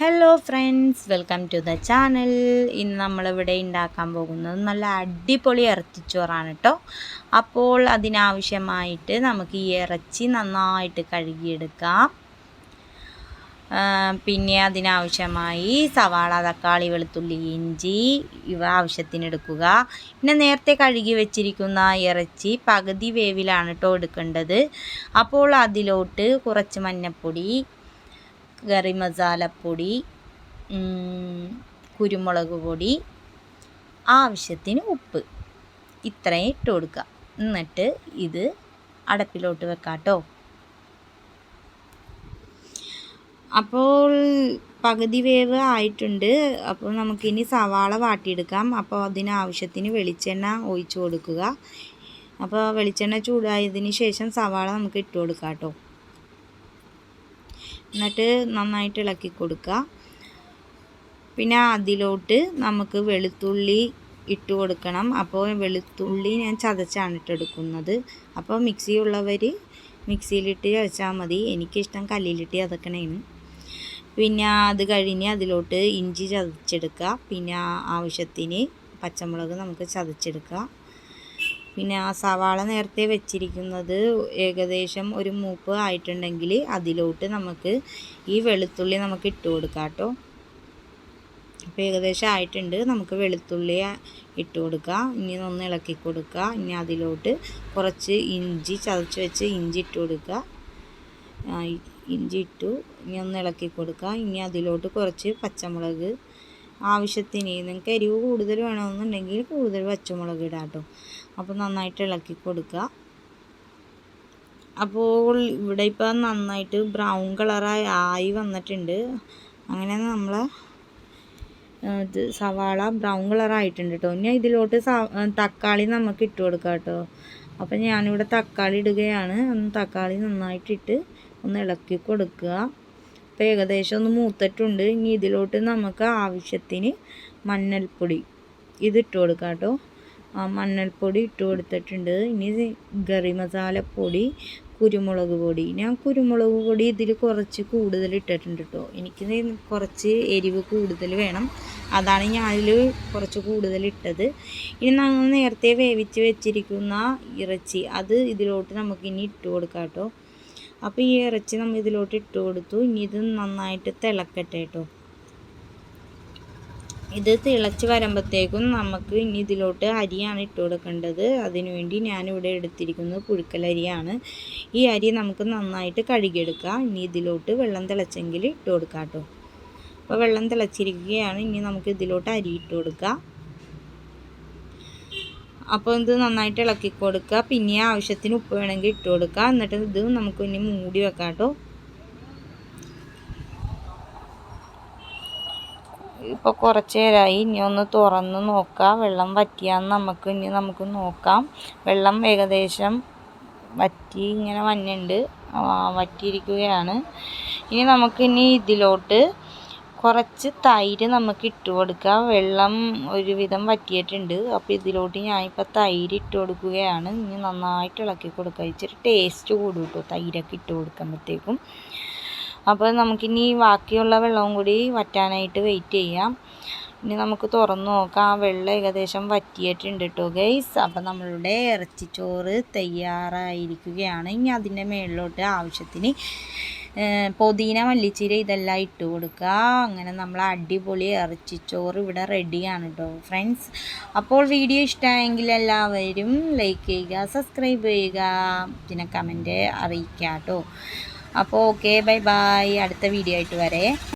Hello friends, welcome to the channel. ഇന്ന് നമ്മളിവിടെ ഉണ്ടാക്കാൻ പോകുന്നത് നല്ല അടിപൊളി ഇറച്ചിച്ചോറാണ് കേട്ടോ. അപ്പോൾ അതിനാവശ്യമായിട്ട് നമുക്ക് ഈ ഇറച്ചി നന്നായിട്ട് കഴുകിയെടുക്കാം. പിന്നെ അതിനാവശ്യമായി സവാള, തക്കാളി, വെളുത്തുള്ളി, ഇഞ്ചി ഇവ ആവശ്യത്തിന് എടുക്കുക. പിന്നെ നേരത്തെ കഴുകി വെച്ചിരിക്കുന്ന ഇറച്ചി പകുതി വേവിലാണ് കേട്ടോ എടുക്കേണ്ടത്. അപ്പോൾ അതിലോട്ട് കുറച്ച് മഞ്ഞൾപ്പൊടി, കറി മസാലപ്പൊടി, കുരുമുളക് പൊടി, ആവശ്യത്തിന് ഉപ്പ്, ഇത്രയും ഇട്ട് കൊടുക്കുക. എന്നിട്ട് ഇത് അടപ്പിലോട്ട് വെക്കാം കേട്ടോ. അപ്പോൾ പകുതി വേവ് ആയിട്ടുണ്ട്. അപ്പോൾ നമുക്കിനി സവാള വാട്ടിയെടുക്കാം. അപ്പോൾ അതിനാവശ്യത്തിന് വെളിച്ചെണ്ണ ഒഴിച്ച് കൊടുക്കുക. അപ്പോൾ വെളിച്ചെണ്ണ ചൂടായതിന് ശേഷം സവാള നമുക്ക് ഇട്ട് കൊടുക്കാം കേട്ടോ. എന്നിട്ട് നന്നായിട്ട് ഇളക്കി കൊടുക്കുക. പിന്നെ അതിലോട്ട് നമുക്ക് വെളുത്തുള്ളി ഇട്ട് കൊടുക്കണം. അപ്പോൾ വെളുത്തുള്ളി ഞാൻ ചതച്ചാണ് ഇട്ടെടുക്കുന്നത്. അപ്പോൾ മിക്സി ഉള്ളവർ മിക്സിയിലിട്ട് ചതച്ചാൽ മതി. എനിക്കിഷ്ടം കല്ലിലിട്ട് ചതക്കണേന്. പിന്നെ അത് കഴിഞ്ഞ് അതിലോട്ട് ഇഞ്ചി ചതച്ചെടുക്കുക. പിന്നെ ആവശ്യത്തിന് പച്ചമുളക് നമുക്ക് ചതച്ചെടുക്കുക. പിന്നെ ആ സവാള നേരത്തെ വെച്ചിരിക്കുന്നത് ഏകദേശം ഒരു മൂപ്പ് ആയിട്ടുണ്ടെങ്കിൽ അതിലോട്ട് നമുക്ക് ഈ വെളുത്തുള്ളി നമുക്ക് ഇട്ട് കൊടുക്കാം കേട്ടോ. അപ്പോൾ ഏകദേശം ആയിട്ടുണ്ട്. നമുക്ക് വെളുത്തുള്ളി ഇട്ട് കൊടുക്കുക. ഇനി ഒന്ന് ഇളക്കി കൊടുക്കുക. ഇനി അതിലോട്ട് കുറച്ച് ഇഞ്ചി ചതച്ച് വെച്ച് ഇഞ്ചി ഇട്ട് കൊടുക്കുക. ഇഞ്ചി ഇട്ടു. ഇനി ഒന്ന് ഇളക്കി കൊടുക്കുക. ഇനി അതിലോട്ട് കുറച്ച് പച്ചമുളക് ആവശ്യത്തിന്, നിങ്ങൾക്ക് എരിവ് കൂടുതൽ വേണമെന്നുണ്ടെങ്കിൽ കൂടുതൽ പച്ചമുളക് ഇടാം കേട്ടോ. അപ്പോൾ നന്നായിട്ട് ഇളക്കി കൊടുക്കുക. അപ്പോൾ ഇവിടെ ഇപ്പോൾ നന്നായിട്ട് ബ്രൗൺ കളറായി വന്നിട്ടുണ്ട്. അങ്ങനെ നമ്മൾ ഇത് സവാള ബ്രൗൺ കളറായിട്ടുണ്ട് കേട്ടോ. ഇനി ഇതിലോട്ട് തക്കാളി നമുക്ക് ഇട്ട് കൊടുക്കാം കേട്ടോ. അപ്പോൾ ഞാനിവിടെ തക്കാളി ഇടുകയാണ്. തക്കാളി നന്നായിട്ടിട്ട് ഒന്ന് ഇളക്കി കൊടുക്കുക. അപ്പോൾ ഏകദേശം ഒന്ന് മൂത്തിട്ടുണ്ട്. ഇനി ഇതിലോട്ട് നമുക്ക് ആവശ്യത്തിന് മഞ്ഞൾപ്പൊടി ഇതിട്ട് കൊടുക്കാം കേട്ടോ. മഞ്ഞൾപ്പൊടി ഇട്ട് കൊടുത്തിട്ടുണ്ട്. ഇനി ഗറി മസാലപ്പൊടി, കുരുമുളക് പൊടി. ഞാൻ കുരുമുളക് പൊടി ഇതിൽ കുറച്ച് കൂടുതൽ ഇട്ടിട്ടുണ്ട് കേട്ടോ. എനിക്ക് കുറച്ച് എരിവ് കൂടുതൽ വേണം, അതാണ് ഞാനിൽ കുറച്ച് കൂടുതൽ ഇട്ടത്. ഇനി നമ്മൾ നേരത്തെ വേവിച്ച് വെച്ചിരിക്കുന്ന ഇറച്ചി അത് ഇതിലോട്ട് നമുക്കിനി ഇട്ട് കൊടുക്കാം കേട്ടോ. അപ്പോൾ ഈ ഇറച്ചി നമ്മൾ ഇതിലോട്ട് ഇട്ട് കൊടുത്തു. ഇനി ഇത് നന്നായിട്ട് തിളക്കട്ടെ കേട്ടോ. ഇത് തിളച്ച് വരുമ്പോഴത്തേക്കും നമുക്ക് ഇനി ഇതിലോട്ട് അരിയാണ് ഇട്ട് കൊടുക്കേണ്ടത്. അതിനുവേണ്ടി ഞാനിവിടെ എടുത്തിരിക്കുന്നത് പുഴുക്കലരിയാണ്. ഈ അരി നമുക്ക് നന്നായിട്ട് കഴുകിയെടുക്കാം. ഇനി ഇതിലോട്ട് വെള്ളം തിളച്ചെങ്കിൽ ഇട്ട് കൊടുക്കാം കേട്ടോ. അപ്പോൾ വെള്ളം തിളച്ചിരിക്കുകയാണ്. ഇനി നമുക്ക് ഇതിലോട്ട് അരി ഇട്ട് കൊടുക്കാം. അപ്പോൾ ഇത് നന്നായിട്ട് ഇളക്കി കൊടുക്കുക. പിന്നെ ആവശ്യത്തിന് ഉപ്പ് വേണമെങ്കിൽ ഇട്ട് കൊടുക്കുക. എന്നിട്ട് ഇത് നമുക്ക് ഇനി മൂടി വെക്കാം കേട്ടോ. ഇപ്പോൾ കുറച്ച് നേരമായി. ഇനി ഒന്ന് തുറന്ന് നോക്കാം വെള്ളം വറ്റിയാന്ന് നമുക്ക് നോക്കാം. വെള്ളം ഏകദേശം വറ്റി ഇങ്ങനെ വന്നുണ്ട്, വറ്റിയിരിക്കുകയാണ്. ഇനി നമുക്കിനി ഇതിലോട്ട് കുറച്ച് തൈര് നമുക്ക് ഇട്ട് കൊടുക്കാം. വെള്ളം ഒരുവിധം വറ്റിയിട്ടുണ്ട്. അപ്പോൾ ഇതിലോട്ട് ഞാനിപ്പോൾ തൈര് ഇട്ട് കൊടുക്കുകയാണ്. ഇനി നന്നായിട്ട് ഇളക്കി കൊടുക്കുക. ഇച്ചിരി ടേസ്റ്റ് കൂടും കേട്ടോ തൈരൊക്കെ ഇട്ട് കൊടുക്കുമ്പോഴത്തേക്കും. അപ്പോൾ നമുക്കിനി ബാക്കിയുള്ള വെള്ളവും കൂടി വറ്റാനായിട്ട് വെയിറ്റ് ചെയ്യാം. ഇനി നമുക്ക് തുറന്ന് നോക്കാം. ആ വെള്ളം ഏകദേശം വറ്റിയിട്ടുണ്ട് കേട്ടോ ഗൈസ്. അപ്പോൾ നമ്മളുടെ ഇറച്ചിച്ചോറ് തയ്യാറായിരിക്കുകയാണ്. ഇനി അതിൻ്റെ മുകളിലോട്ട് ആവശ്യത്തിന് പുതിന, മല്ലിച്ചീര ഇതെല്ലാം ഇട്ട് കൊടുക്കുക. അങ്ങനെ നമ്മൾ അടിപൊളി ഇറച്ചിച്ചോറ് ഇവിടെ റെഡിയാണ് കേട്ടോ ഫ്രണ്ട്സ്. അപ്പോൾ വീഡിയോ ഇഷ്ടമായെങ്കിൽ എല്ലാവരും ലൈക്ക് ചെയ്യുക, സബ്സ്ക്രൈബ് ചെയ്യുക, പിന്നെ കമൻറ്റ് അറിയിക്കുക കേട്ടോ. അപ്പോൾ ഓക്കെ, ബൈ ബൈ. അടുത്ത വീഡിയോ ആയിട്ട് വരേ.